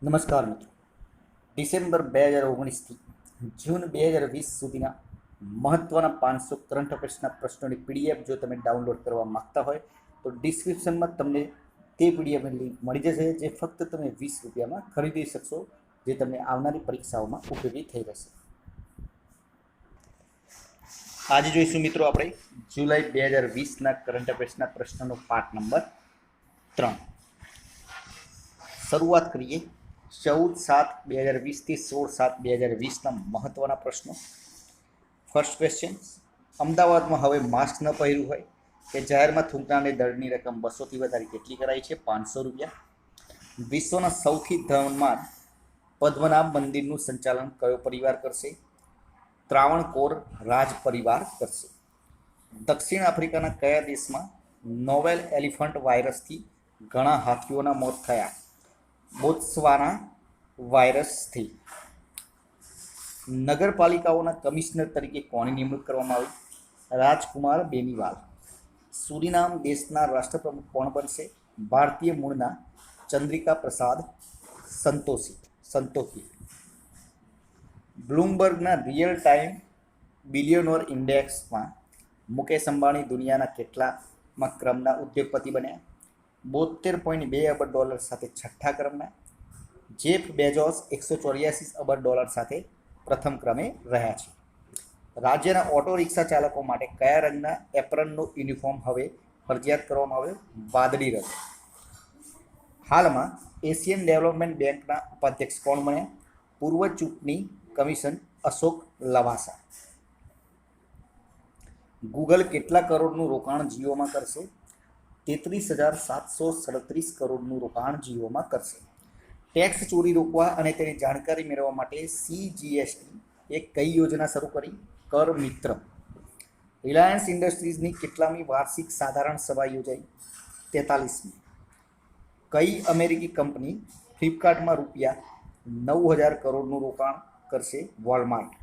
નમસ્કાર મિત્રો. ડિસેમ્બર 2019થી જૂન 2020 સુધીના મહત્ત્વના 500 કરંટ અફેર્સના પ્રશ્નોની પીડીએફ જો તમે ડાઉનલોડ કરવા માગતા હોય તો ડિસ્ક્રિપ્શનમાં તમને તે પીડીએફની લિંક મળી જશે, જે ફક્ત તમે 20 રૂપિયામાં ખરીદી શકશો, જે તમને આવનારી પરીક્ષાઓમાં ઉપયોગી થઈ રહેશે. આજે જોઈશું મિત્રો આપણે જુલાઈ 2020ના કરંટ અફેર્સના પ્રશ્નોનો પાઠ નંબર 3. શરૂઆત કરીએ 14/7/2020 થી 16/7/2020ના મહત્વના પ્રશ્નો. ફર્સ્ટ ક્વેશ્ચન: અમદાવાદમાં હવે માસ્ક ન પહેર્યું હોય કે જાહેરમાં થૂંકનારની દંડની રકમ 200થી વધારી કેટલી કરાઈ છે? 500 રૂપિયા. વિશ્વના સૌથી ધનવાન પદ્મનાભ મંદિરનું સંચાલન કયો પરિવાર કરશે? ત્રાવણકોર રાજ પરિવાર કરશે. દક્ષિણ આફ્રિકાના કયા દેશમાં નોવેલ એલિફન્ટ વાયરસથી ઘણા હાથીઓના મોત થયા? બોત્સવાના વાયરસથી. નગરપાલિકાઓના કમિશનર તરીકે કોની નિમણૂક કરવામાં આવી? રાજકુમાર બેનીવાલ. સુરીનામ દેશના રાષ્ટ્રપ્રમુખ કોણ બનશે? ભારતીય મૂળના ચંદ્રિકા પ્રસાદ સંતોખી. બ્લૂમબર્ગના રિયલ ટાઈમ બિલિયનોર ઇન્ડેક્સમાં મુકેશ અંબાણી દુનિયાના કેટલામાં ક્રમના ઉદ્યોગપતિ બન્યા? $72.2 અબજ સાથે છઠ્ઠા ક્રમના. જેફ બેઝોસ $184 અબજ સાથે પ્રથમ ક્રમે રહ્યા છે. રાજ્યના ઓટો રિક્ષા ચાલકો માટે કયા રંગના એપ્રનનો યુનિફોર્મ હવે ફરજિયાત કરવામાં આવ્યો? વાદળી રંગ. હાલમાં એશિયન ડેવલપમેન્ટ બેંકના ઉપાધ્યક્ષ કોણ બન્યા? પૂર્વ ચૂંટણી કમિશન અશોક લવાસા. ગૂગલ કેટલા કરોડનું રોકાણ જીઓમાં કરશે? 33,737 કરોડનું રોકાણ જીઓમાં કરશે. ટેક્સ ચોરી રોકવા અને તેની જાણકારી મેળવવા માટે CGST એ કઈ યોજના શરૂ કરી? કર મિત્ર. રિલાયન્સ ઇન્ડસ્ટ્રીઝની કેટલામી વાર્ષિક સાધારણ સભા યોજાઈ? 43મી. કઈ અમેરિકી કંપની ફ્લિપકાર્ટમાં ₹9,000 કરોડનું રોકાણ કરશે? વોલમાર્ટ.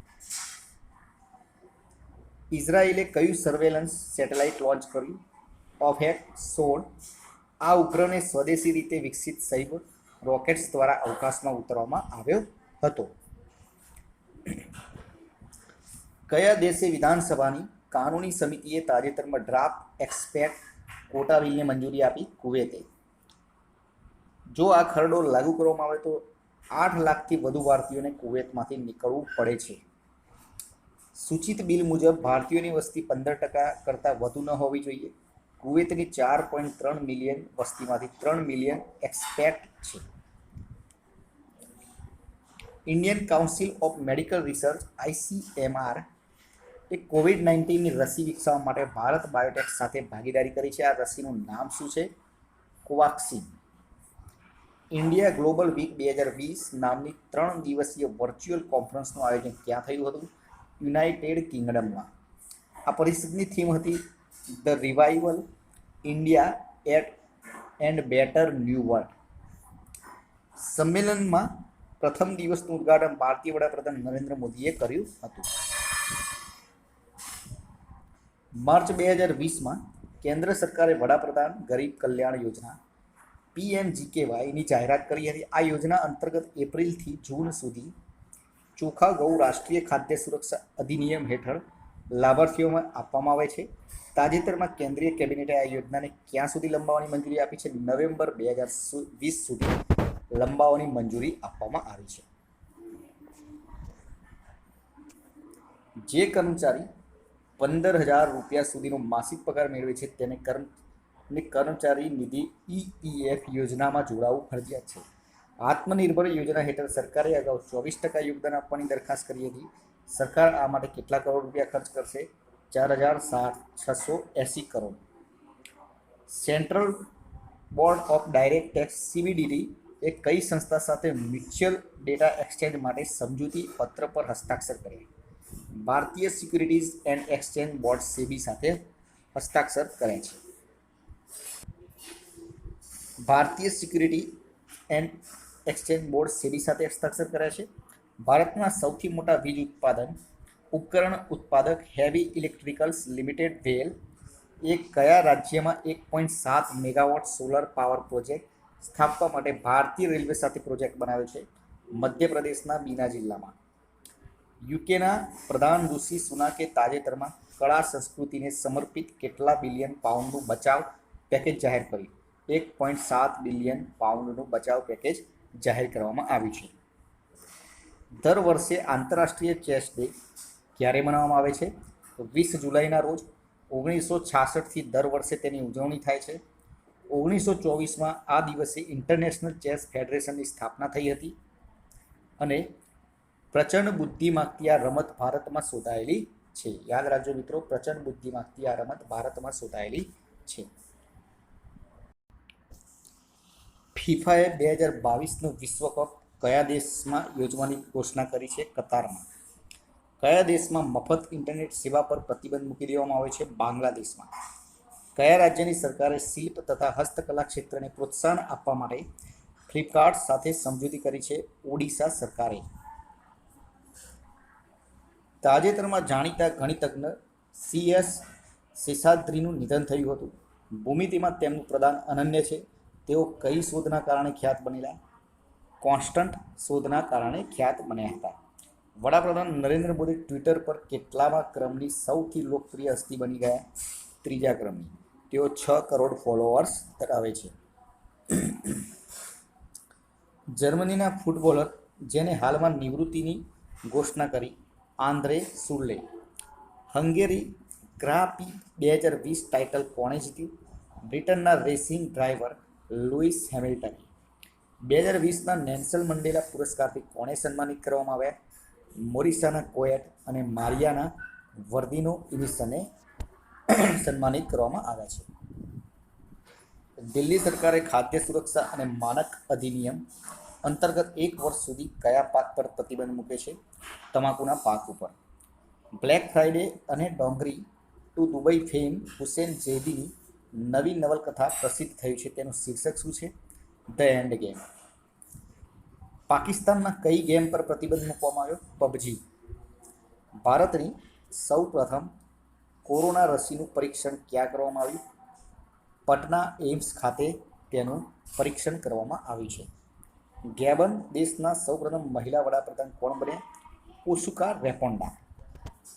ઇઝરાયેલે કયું સર્વેલન્સ સેટેલાઇટ લોન્ચ કર્યું? ઓફેટ 16. આ ઉપગ્રહને સ્વદેશી રીતે વિકસિત સૈબ રોકેટ્સ દ્વારા અવકાશમાં ઉતારવામાં આવ્યો હતો. કયા દેશે વિધાનસભાની કાનૂની સમિતિએ તાજેતરમાં ડ્રાફ્ટ એક્સપેક્ટ કોટા બિલને મંજૂરી આપી? કુવેતે. જો આ ખરડો લાગુ કરવામાં આવે તો 8 લાખથી વધુ ભારતીયોને કુવેતમાંથી નીકળવું પડે છે. સૂચિત બિલ મુજબ ભારતીયોની વસ્તી 15% કરતાં વધુ ન હોવી જોઈએ. કુવેતની 4.3 મિલિયન વસ્તીમાંથી 3 મિલિયન એક્સપેટ છે. Indian council of medical research ICMR એ COVID-19ની રસી વિકસાવવા માટે ભારત બાયોટેક સાથે ભાગીદારી કરી છે. આ રસીનું નામ શું છે? કોવાક્સિન. ઇન્ડિયા ગ્લોબલ વીક 2020 નામની 3 દિવસીય વર્ચ્યુઅલ કોન્ફરન્સનું આયોજન ક્યાં થયું હતું? યુનાઇટેડ કિંગડમમાં. આ પરિષદની થીમ હતી the revival India and better new world. સંમેલનમાં પ્રથમ દિવસનું ઉદ્ઘાટન ભારતીય વડાપ્રધાન નરેન્દ્ર મોદીએ કર્યું હતું. માર્ચ 2020માં કેન્દ્ર સરકારે વડાપ્રધાન ગરીબ કલ્યાણ યોજના PMGKYની જાહેરાત કરી હતી. આ યોજના અંતર્ગત એપ્રિલથી જૂન સુધી ચોખા ઘઉં રાષ્ટ્રીય ખાદ્ય સુરક્ષા અધિનિયમ હેઠળ લાભાર્થીઓમાં આપવામાં આવે છે. તાજેતરમાં કેન્દ્રીય કેબિનેટે આ યોજનાને ક્યાં સુધી લંબાવવાની મંજૂરી આપી છે? નવેમ્બર 2020 સુધી લંબાવવાની મંજૂરી આપવામાં આવી છે. જે કર્મચારી 15,000 રૂપિયા સુધીનો માસિક પગાર મેળવે છે તેને કર્મચારી નિધિ EPF યોજનામાં જોડાવું ફરજિયાત છે. આત્મનિર્ભર યોજના હેઠળ સરકારે અગાઉ 24% યોગદાન આપવાની દરખાસ્ત કરી હતી. સરકાર આ માટે કેટલા કરોડ રૂપિયા ખર્ચ કરશે? 4,680 crore. Central board of direct tax CBDT એ કઈ સંસ્થા સાથે મ્યુચ્યુઅલ ડેટા એક્સચેન્જ માટે સમજૂતી પત્ર પર હસ્તાક્ષર કર્યા? ભારતીય securities and exchange board SEBI સાથે હસ્તાક્ષર કર્યા છે. ભારતીય security and exchange board SEBI સાથે હસ્તાક્ષર કર્યા છે. ભારતના સૌથી મોટા વીજ ઉપકરણ ઉત્પાદક હેવી ઇલેક્ટ્રિકલ્સ લિમિટેડ વેલ એ કયા રાજ્યમાં 1.7 મેગાવોટ સોલર પાવર પ્રોજેક્ટ સ્થાપવા માટે ભારતીય રેલવે સાથે પ્રોજેક્ટ બનાવ્યો છે મધ્યપ્રદેશના બીના જિલ્લામાં. યુકેના પ્રધાન ઋષિ સુનાકે તાજેતરમાં કળા સંસ્કૃતિને સમર્પિત કેટલા બિલિયન પાઉન્ડનું બચાવ પેકેજ જાહેર કર્યું? 1.7 બિલિયન પાઉન્ડનું બચાવ પેકેજ જાહેર કરવામાં આવ્યું છે. દર વર્ષે આંતરરાષ્ટ્રીય ચેસ ડે ક્યારે મનાવવામાં આવે છે? તો 20 જુલાઈના રોજ. 1966થી દર વર્ષે તેની ઉજવણી થાય છે. 1924માં આ દિવસે ઇન્ટરનેશનલ ચેસ ફેડરેશનની સ્થાપના થઈ હતી અને પ્રચંડ બુદ્ધિ માંગતી આ રમત ભારતમાં શોધાયેલી છે. યાદ રાખજો મિત્રો, પ્રચંડ બુદ્ધિ માંગતી આ રમત ભારતમાં શોધાયેલી છે. ફિફાએ 2022નો વિશ્વકપ કયા દેશમાં યોજવાની ઘોષણા કરી છે? કતારમાં. કયા દેશમાં મફત ઇન્ટરનેટ સેવા પર પ્રતિબંધ મૂકી દેવામાં આવ્યો છે? બાંગ્લાદેશમાં. કયા રાજ્યની સરકારે શિલ્પ તથા હસ્તકલા ક્ષેત્રને પ્રોત્સાહન આપવા માટે ફ્લિપકાર્ટ સાથે સમજૂતી કરી છે? ઓડિશા સરકારે. તાજેતરમાં જાણીતા ગણિતજ્ઞ CS શેષાદ્રીનું નિધન થયું હતું. ભૂમિતિમાં તેમનું પ્રદાન અનન્ય છે. તેઓ કઈ શોધના કારણે ખ્યાત બનેલા? કોન્સ્ટન્ટ શોધના કારણે ખ્યાત બન્યા હતા. વડાપ્રધાન નરેન્દ્ર મોદી ટ્વિટર પર કેટલામા ક્રમની સૌથી લોકપ્રિય હસ્તી બની ગયા? 3જા ક્રમની. તેઓ 6 કરોડ ફોલોઅર્સ ધરાવે છે. જર્મનીના ફૂટબોલર જેને હાલમાં નિવૃત્તિની ઘોષણા કરી, Andre Schurrle. Hungary grand prix 2020 title કોણે જીત્યું? બ્રિટનના રેસિંગ ડ્રાઈવર લુઈસ હેમિલ્ટને. 2020ના નેલ્સન મંડેલા પુરસ્કારથી કોણે સન્માનિત કરવામાં આવ્યા? મોરિસાના કોએટ અને મારિયાના વર્દિનો ઇનિસને સન્માનિત કરવામાં આવ્યા છે. દિલ્હી સરકારે ખાદ્ય સુરક્ષા અને માનક અધિનિયમ અંતર્ગત 1 વર્ષ સુધી કયા પાક પર પ્રતિબંધ મૂકે છે? તમાકુના પાક ઉપર. બ્લેક ફ્રાઇડે અને Dongri to Dubai fame Hussain જૈદીની નવી નવલકથા પ્રસિદ્ધ થયું છે. તેનું શીર્ષક શું છે? The end game. પાકિસ્તાનના કઈ ગેમ પર પ્રતિબંધ મૂકવામાં આવ્યો? પબજી. ભારતની સૌ પ્રથમ કોરોના રસીનું પરીક્ષણ ક્યાં કરવામાં આવ્યું? પટના એમ્સ ખાતે તેનું પરીક્ષણ કરવામાં આવ્યું છે. ગેબન દેશના સૌપ્રથમ મહિલા વડાપ્રધાન કોણ બન્યા? ઓસુકા રેપોન્ડા.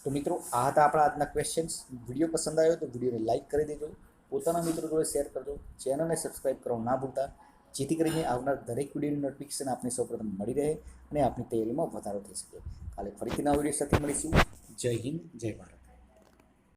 તો મિત્રો, આ હતા આપણા આજના ક્વેશ્ચન્સ. વિડીયો પસંદ આવ્યો તો વિડીયોને લાઇક કરી દેજો, પોતાના મિત્રો જોડે શેર કરજો, ચેનલને સબસ્ક્રાઈબ કરવાનું ના ભૂલતા, જેથી કરીને આવનાર દરેક વિડીયોની નોટિફિકેશન આપને સૌપ્રથમ મળી રહે અને આપની તૈયારીમાં વધારો થઈ શકે. કાલે ફરીથી નવા વિડીયો સાથે મળીશું. જય હિન્દ, જય ભારત.